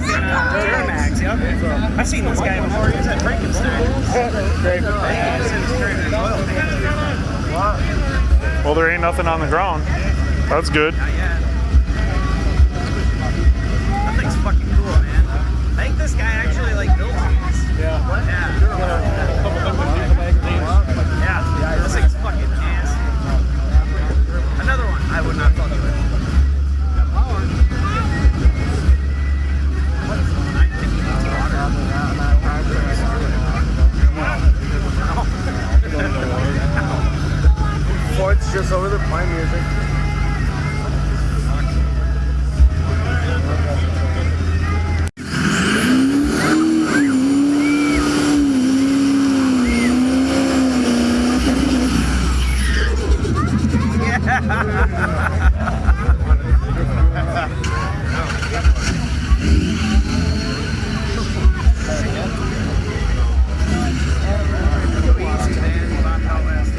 fucking Duramax, yep. I've seen this guy before. He was at Frankenstein. Great. Well, there ain't nothing on the ground. That's good. Not yet. That thing's fucking cool, man. I think this guy actually like built these. Yeah. Yeah. Yeah. This thing's fucking ass. Another one I would not fuck with. Ford's just over there playing music. Yeah.